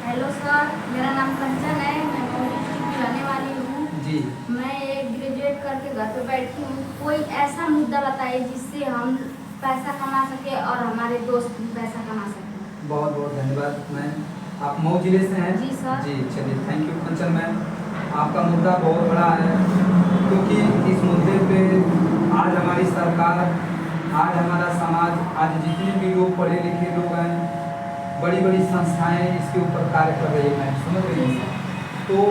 Hello sir, मेरा नाम कंचन है। मैं मऊ डिस्ट्रिक्ट की रहने वाली हूँ जी। मैं एक ग्रेजुएट करके घर पे बैठी हूँ। कोई ऐसा मुद्दा बताइए जिससे हम पैसा कमा सके और हमारे दोस्त भी पैसा कमा सकें। बहुत बहुत धन्यवाद मैम। आप मऊ जिले से हैं? जी सर। जी, चलिए थैंक यू कंचन मैम। आपका मुद्दा बहुत बड़ा है, क्योंकि इस मुद्दे पे आज हमारी सरकार, आज हमारा समाज, आज जितने भी लोग पढ़े लिखे लोग हैं, बड़ी बड़ी संस्थाएं इसके ऊपर कार्य कर रही हैं, समझ रही हैं। तो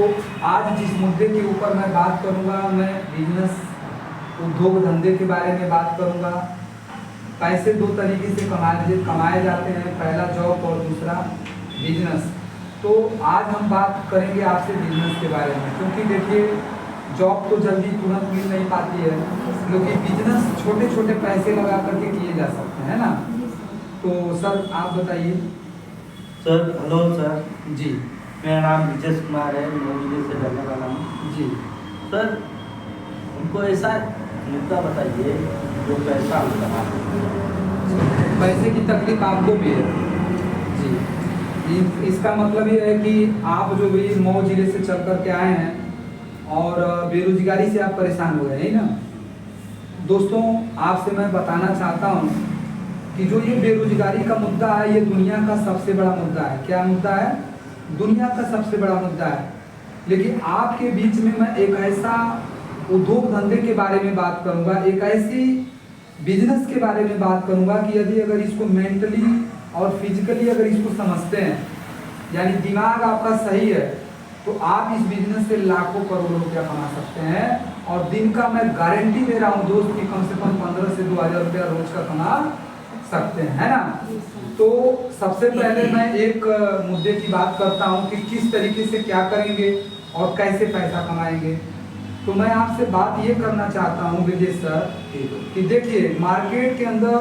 आज जिस मुद्दे के ऊपर मैं बात करूंगा, मैं बिजनेस, उद्योग धंधे के बारे में बात करूंगा। पैसे दो तरीके से कमाए जाते हैं, पहला जॉब और दूसरा बिजनेस। तो आज हम बात करेंगे आपसे बिजनेस के बारे में, क्योंकि देखिए जॉब तो जल्दी तुरंत मिल नहीं पाती है, क्योंकि बिजनेस छोटे छोटे पैसे लगा करके किए जा सकते हैं ना। तो सर आप बताइए। सर हेलो सर जी। मेरा नाम विजय कुमार है, मऊ जिले से रहने वाला हूँ। जी सर हमको ऐसा मुद्दा बताइए जो पैसा हम कमा सकें। पैसे की तकलीफ आपको भी है जी। इसका मतलब ये है कि आप जो भी मऊ जिले से चल कर के आए हैं और बेरोजगारी से आप परेशान हो गए हैं ना। दोस्तों आपसे मैं बताना चाहता हूँ कि जो ये बेरोजगारी का मुद्दा है, ये दुनिया का सबसे बड़ा मुद्दा है। क्या मुद्दा है? दुनिया का सबसे बड़ा मुद्दा है। लेकिन आपके बीच में मैं एक ऐसा उद्योग धंधे के बारे में बात करूंगा, एक ऐसी बिजनेस के बारे में बात करूंगा कि यदि अगर इसको मेंटली और फिजिकली अगर इसको समझते हैं, यानी दिमाग आपका सही है, तो आप इस बिजनेस से लाखों करोड़ों रुपया कमा सकते हैं। और दिन का मैं गारंटी दे रहा हूँ दोस्त कि कम से कम 15 से 2000 रुपया रोज का कमा सकते हैं, है ना। तो सबसे पहले मैं एक मुद्दे की बात करता हूँ कि किस तरीके से क्या करेंगे और कैसे पैसा कमाएंगे। तो मैं आपसे बात ये करना चाहता हूँ विजय सर कि देखिए मार्केट के अंदर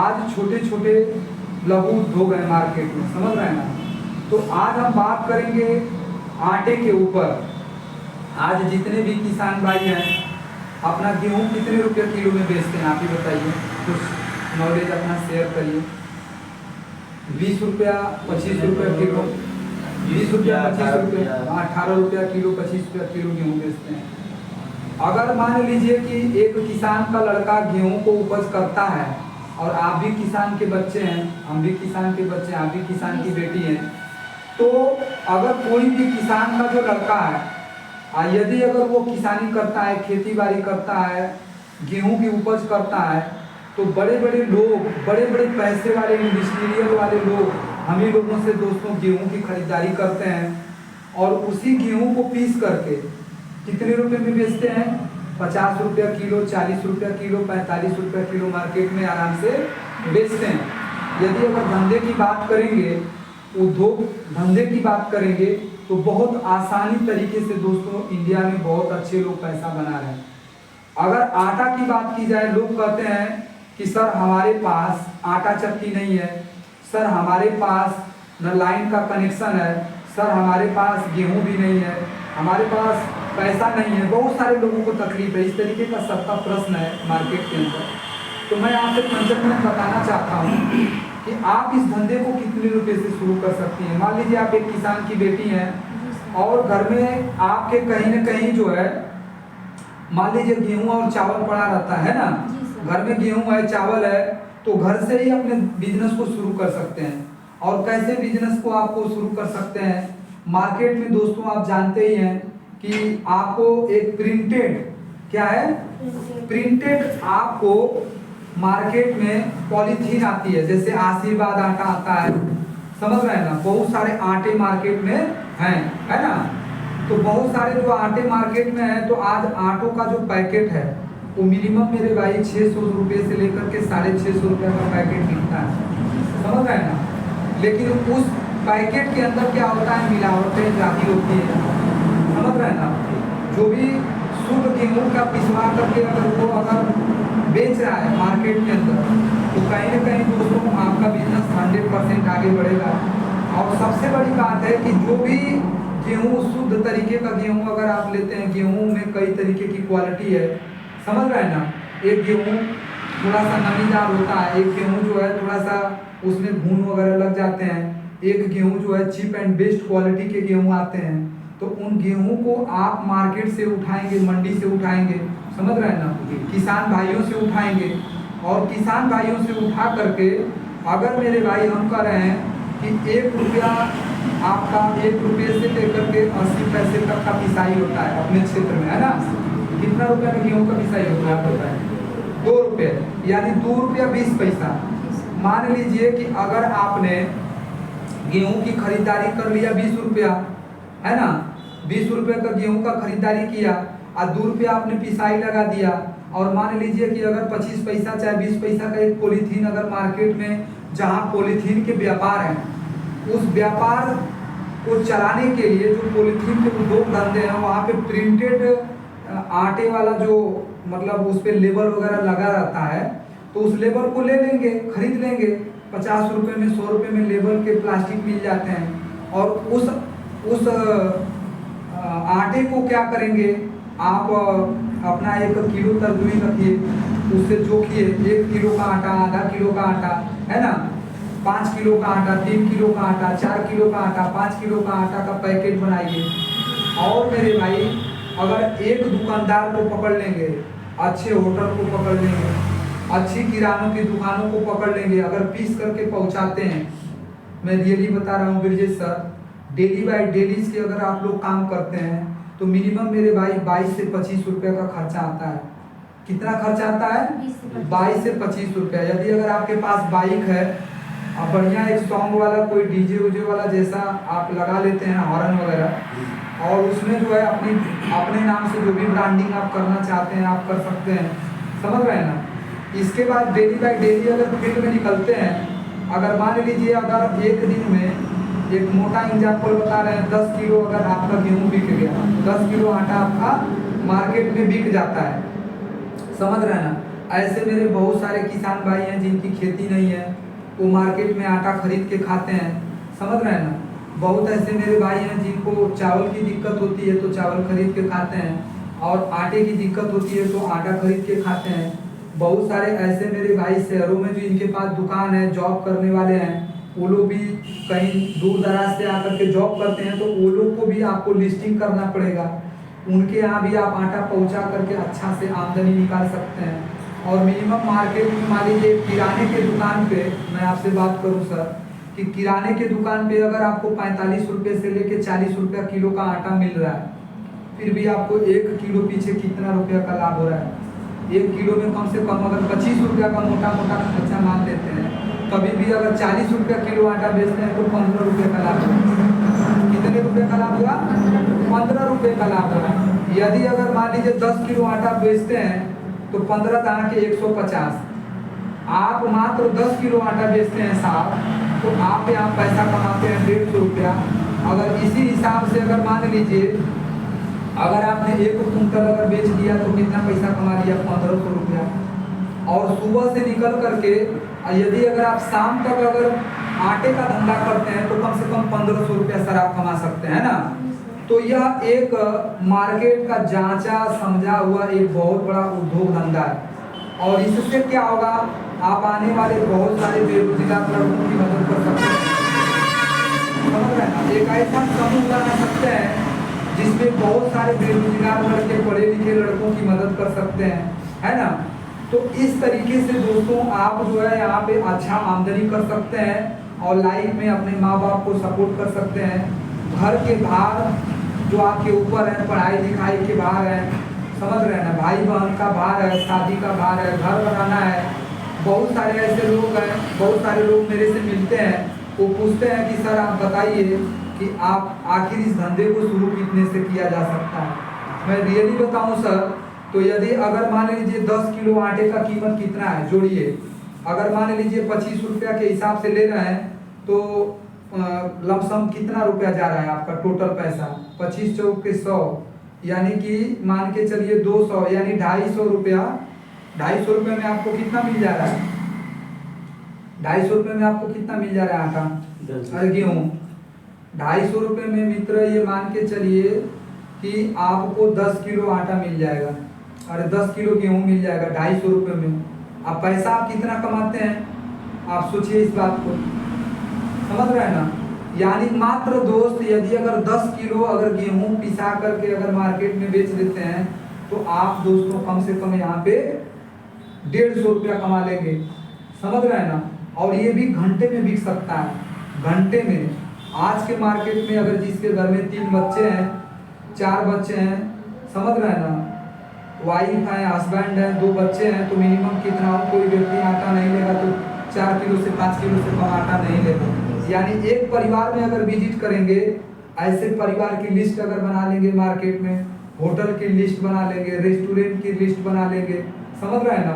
आज छोटे छोटे लघु उद्योग हैं मार्केट में, समझ रहे हैं ना। तो आज हम बात करेंगे आटे के ऊपर। आज जितने भी किसान भाई हैं अपना गेहूँ कितने रुपये किलो में बेचते हैं, आप ही बताइए, कुछ नॉलेज अपना शेयर करिए। 20 रुपया 25 रुपया किलो, 20 रुपया 25 रुपया, 18 रुपया किलो, 25 रुपया किलो गेहूँ बेचते हैं। अगर मान लीजिए कि एक किसान का लड़का गेहूँ को उपज करता है और आप भी किसान के बच्चे हैं, हम भी किसान के बच्चे हैं, आप भी किसान की बेटी हैं, तो अगर कोई भी किसान का जो लड़का है यदि अगर वो किसानी करता है, खेती बाड़ी करता है, गेहूँ की उपज करता है, तो बड़े बड़े लोग, बड़े बड़े पैसे वाले इंडस्ट्रियल वाले लोग हम ही लोगों से दोस्तों गेहूँ की खरीदारी करते हैं और उसी गेहूँ को पीस करके कितने रुपए में बेचते हैं? 50 रुपया किलो, 40 रुपया किलो, 45 रुपया किलो मार्केट में आराम से बेचते हैं। यदि अगर धंधे की बात करेंगे, उद्योग धंधे की बात करेंगे, तो बहुत आसानी तरीके से दोस्तों इंडिया में बहुत अच्छे लोग पैसा बना रहे हैं। अगर आटा की बात की जाए, लोग कहते हैं कि सर हमारे पास आटा चक्की नहीं है, सर हमारे पास न लाइन का कनेक्शन है, सर हमारे पास गेहूं भी नहीं है, हमारे पास पैसा नहीं है। बहुत सारे लोगों को तकलीफ है, इस तरीके का सबका प्रश्न है मार्केट के अंदर। तो मैं आपसे कंचन में बताना चाहता हूँ कि आप इस धंधे को कितने रुपए से शुरू कर सकती हैं। मान लीजिए आप एक किसान की बेटी हैं और घर में आपके कहीं न कहीं जो है, मान लीजिए गेहूं और चावल पड़ा रहता है ना, घर में गेहूं है, चावल है, तो घर से ही अपने बिजनेस को शुरू कर सकते हैं। और कैसे बिजनेस को आपको शुरू कर सकते हैं? मार्केट में दोस्तों आप जानते ही हैं कि आपको एक प्रिंटेड, क्या है, प्रिंटेड आपको मार्केट में पॉलीथीन आती है, जैसे आशीर्वाद आटा आता है, समझ रहे हैं ना। बहुत सारे आटे मार्केट में हैं, है ना। तो बहुत सारे जो आटे मार्केट में है, तो आज आटों का जो पैकेट है वो मिनिमम मेरे भाई 600 रुपये से लेकर के 650 रुपये का पैकेट मिलता है, समझ रहे हैं ना। लेकिन उस पैकेट के अंदर क्या होता है, मिलावटें ज़्यादा होती है, समझ रहे हैं ना। जो भी शुद्ध गेहूँ का पिसवा करके अगर बेच रहा है मार्केट के अंदर, तो कहीं ना कहीं दोस्तों आपका बिजनेस 100% आगे बढ़ेगा। और सबसे बड़ी बात है कि जो भी गेहूँ, शुद्ध तरीके का गेहूँ अगर आप लेते हैं, गेहूँ में कई तरीके की क्वालिटी है, समझ रहे हैं ना। एक गेहूँ थोड़ा सा नमीदार होता है, एक गेहूँ जो है थोड़ा सा उसमें घून वगैरह लग जाते हैं, एक गेहूं जो है चीप एंड बेस्ट क्वालिटी के गेहूं आते हैं, तो उन गेहूं को आप मार्केट से उठाएंगे, मंडी से उठाएंगे, समझ रहे हैं ना, किसान भाइयों से उठाएंगे, और किसान भाइयों से उठा करके अगर मेरे भाई हम कह रहे हैं कि 1 रुपया आपका 1 रुपये से लेकर के 80 पैसे तक का पिसाई होता है अपने क्षेत्र में, है ना। कितना रुपया में गेहूं का पिसाई होता है आप बताएं? 2 रुपये, यानी 2 रुपया 20 पैसा। मान लीजिए कि अगर आपने गेहूं की खरीदारी कर लिया 20 रुपया, है ना, 20 रुपये का गेहूं का खरीदारी किया और 2 रुपया आपने पिसाई लगा दिया, और मान लीजिए कि अगर 25 पैसा चाहे 20 पैसा का एक पॉलीथीन अगर मार्केट में जहां पॉलीथीन के व्यापार हैं, उस व्यापार को चलाने के लिए जो पॉलीथीन के उद्योग धंधे हैं वहाँ पे प्रिंटेड आटे वाला जो मतलब उस पर लेबल वगैरह लगा रहता है, तो उस लेबल को ले लेंगे, खरीद लेंगे, 50 रुपये में 100 रुपये में लेबल के प्लास्टिक मिल जाते हैं, और उस आटे को क्या करेंगे आप अपना 1 किलो तरजुई रखिए, उससे जोखिए 1 किलो का आटा, आधा किलो का आटा, है ना, 5 किलो का आटा, 3 किलो का आटा, 4 किलो का आटा, 5 किलो का आटा का पैकेट बनाइए। और मेरे भाई अगर एक दुकानदार को पकड़ लेंगे, अच्छे होटल को पकड़ लेंगे, अच्छी किरानों की दुकानों को पकड़ लेंगे, अगर पीस करके पहुंचाते हैं, मैं रियली बता रहा हूँ Brijesh sir, daily by daily के अगर आप लोग काम करते हैं तो मिनिमम मेरे भाई 22 से 25 रुपये का खर्चा आता है। कितना खर्चा आता है? 22 से 25 रुपया। यदि अगर आपके पास बाइक है, आप बढ़िया एक सॉन्ग वाला कोई डीजे उजे वाला जैसा आप लगा लेते हैं, हॉर्न वगैरह, और उसमें जो है अपने नाम से जो भी ब्रांडिंग आप करना चाहते हैं आप कर सकते हैं, समझ रहे हैं ना। इसके बाद डेली बाय डेली अगर फील्ड में निकलते हैं, अगर मान लीजिए अगर एक दिन में, एक मोटा एग्जाम्पल बता रहे हैं, 10 किलो अगर आपका गेहूँ बिक गया, 10 किलो आटा आपका मार्केट में बिक जाता है, समझ रहे हैं ना। ऐसे मेरे बहुत सारे किसान भाई हैं जिनकी खेती नहीं है, वो मार्केट में आटा खरीद के खाते हैं, समझ रहे हैं ना। बहुत ऐसे मेरे भाई हैं जिनको चावल की दिक्कत होती है तो चावल खरीद के खाते हैं, और आटे की दिक्कत होती है तो आटा खरीद के खाते हैं। बहुत सारे ऐसे मेरे भाई शहरों में जो इनके पास दुकान है, जॉब करने वाले हैं, वो लोग भी कहीं दूर दराज से आकर के जॉब करते हैं, तो वो लोग को भी आपको लिस्टिंग करना पड़ेगा, उनके यहाँ भी आप आटा पहुँचा करके अच्छा से आमदनी निकाल सकते हैं। और मिनिमम मार्केट में मान लीजिए किराने के दुकान पे, मैं आपसे बात करूं सर, कि किराने के दुकान पे अगर आपको 45 रुपये से लेके 40 रुपया किलो का आटा मिल रहा है, फिर भी आपको 1 किलो पीछे कितना रुपया का लाभ हो रहा है? 1 किलो में कम से कम अगर 25 रुपया का मोटा मोटा खर्चा मान लेते हैं, कभी भी अगर 40 रुपया किलो आटा बेचते हैं तो 15 रुपये का लाभ हुआ। कितने रुपये का लाभ हुआ? 15 रुपये का लाभ हुआ। यदि अगर मान लीजिए 10 किलो आटा बेचते हैं तो 15 दाना के 150, आप मात्र 10 किलो आटा बेचते हैं साहब, तो आप यहाँ पैसा कमाते हैं 150 रुपया। अगर इसी हिसाब से अगर मान लीजिए अगर आपने 1 कुंटल अगर बेच दिया तो कितना पैसा कमा लिया? 1500 रुपया। और सुबह से निकल करके यदि अगर आप शाम तक अगर आटे का धंधा करते हैं तो कम से कम 1500 रुपया सर आप कमा सकते हैं ना। तो यह एक मार्केट का जांचा समझा हुआ एक बहुत बड़ा उद्योग धंधा है, और इससे क्या होगा, आप आने वाले बहुत सारे बेरोजगार लड़कों की मदद कर सकते हैं, समझ रहे हैं ना। एक ऐसा समूह बना सकते हैं जिसमें बहुत सारे बेरोजगार लड़के, पढ़े लिखे लड़कों की मदद कर सकते हैं, है ना। तो इस तरीके से दोस्तों आप जो है यहाँ पे अच्छा आमदनी कर सकते हैं, और लाइफ में अपने माँ बाप को सपोर्ट कर सकते हैं। घर के भार जो आपके ऊपर है, पढ़ाई लिखाई के भार है, समझ रहे हैं ना, भाई बहन का भार है, शादी का भार है, घर बनाना है। बहुत सारे ऐसे लोग हैं, बहुत सारे लोग मेरे से मिलते हैं, वो पूछते हैं कि सर आप बताइए कि आप आखिर इस धंधे को शुरू कितने से किया जा सकता है। मैं रियली बताऊं सर, तो यदि अगर मान लीजिए 10 किलो आटे का कीमत कितना है जोड़िए, अगर मान लीजिए 25 रुपया के हिसाब से ले रहे हैं तो लमसम कितना रुपया जा रहा है आपका टोटल पैसा? 25 चौक के 100, यानी कि मान के चलिए 200, यानी 250 रुपया। 250 रुपये में आपको कितना मिल जा रहा है? 250 रुपये में आपको कितना मिल जा रहा है आटा? अरे गेहूँ 250 रुपये में मित्र ये मान के चलिए कि आपको 10 किलो आटा मिल जाएगा, अरे 10 किलो गेहूँ मिल जाएगा 250 रुपये में। अब पैसा आप कितना कमाते हैं आप सोचिए इस बात को, समझ रहे हैं ना। यानी मात्र दोस्त यदि अगर 10 किलो अगर गेहूं पिसा करके अगर मार्केट में बेच देते हैं तो आप दोस्तों कम से कम यहाँ पे 150 रुपया कमा लेंगे, समझ रहे हैं ना। और ये भी घंटे में बिक सकता है, घंटे में। आज के मार्केट में अगर जिसके घर में 3 बच्चे हैं 4 बच्चे हैं, समझ रहे हैं ना, वाइफ है, हस्बैंड है, 2 बच्चे हैं, तो मिनिमम कितना हो, कोई व्यक्ति आटा नहीं लेगा तो 4 किलो से 5 किलो से कम आटा नहीं लेगा। यानी एक परिवार में अगर विजिट करेंगे, ऐसे परिवार की लिस्ट अगर बना लेंगे मार्केट में, होटल की लिस्ट बना लेंगे, रेस्टोरेंट की लिस्ट बना लेंगे, समझ रहे हैं ना,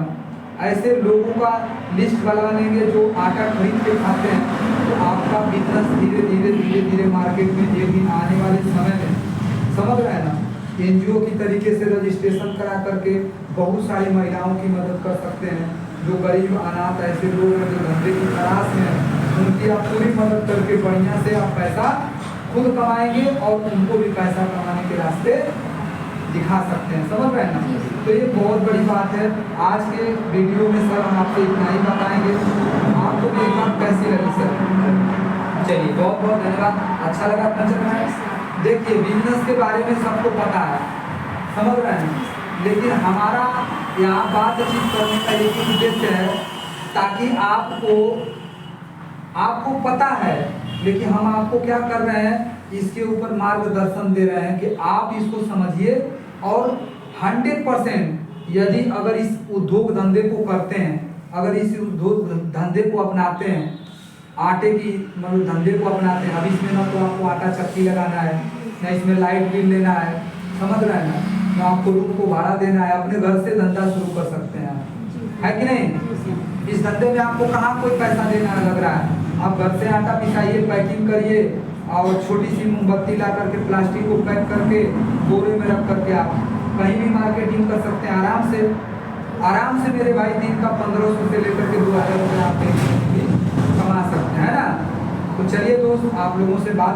ऐसे लोगों का लिस्ट बना लेंगे जो आटा खरीद के खाते हैं, तो आपका बिजनेस धीरे धीरे मार्केट में एक दिन आने वाले समय में, समझ रहे हैं ना, NGO की तरीके से रजिस्ट्रेशन करा करके बहुत सारी महिलाओं की मदद कर सकते हैं। जो गरीब अनाथ ऐसे लोग हैं जो धंधे की तलाश में हैं, उनकी आप पूरी मदद करके बढ़िया से आप पैसा खुद कमाएंगे और उनको भी पैसा कमाने के रास्ते दिखा सकते हैं, समझ रहे हैं ना। तो ये बहुत बड़ी बात है। आज के वीडियो में सर हम आपसे इतना ही बताएंगे। आपको भी एक बात कैसी लगी सर? चलिए बहुत बहुत धन्यवाद, अच्छा लगा पंचर। देखिए बिजनेस के बारे में सबको पता है, समझ रहे हैं, लेकिन हमारा यहाँ बातचीत करने का एक उद्देश्य है ताकि आपको पता है, लेकिन हम आपको क्या कर रहे हैं, इसके ऊपर मार्गदर्शन दे रहे हैं कि आप इसको समझिए और 100% यदि अगर इस उद्योग धंधे को करते हैं, अगर इस उद्योग धंधे को अपनाते हैं, आटे की मतलब धंधे को अपनाते हैं, अब इसमें ना तो आपको आटा चक्की लगाना है, ना इसमें लाइट बिल लेना है, समझ रहे हैं ना, ना आपको रूम को भाड़ा देना है, अपने घर से धंधा शुरू कर सकते हैं, है कि नहीं। इस धंधे में आपको कहाँ कोई पैसा देना लग रहा है, आप घर से आटा पिसाइए, पैकिंग करिए और छोटी सी मोमबत्ती ला करके प्लास्टिक को पैक करके बोरे में रख करके आप कहीं भी मार्केटिंग कर सकते हैं आराम से मेरे भाई। दिन का 1500 से लेकर के 2000 रुपये आप कमा सकते हैं ना। तो चलिए दोस्त, आप लोगों से बात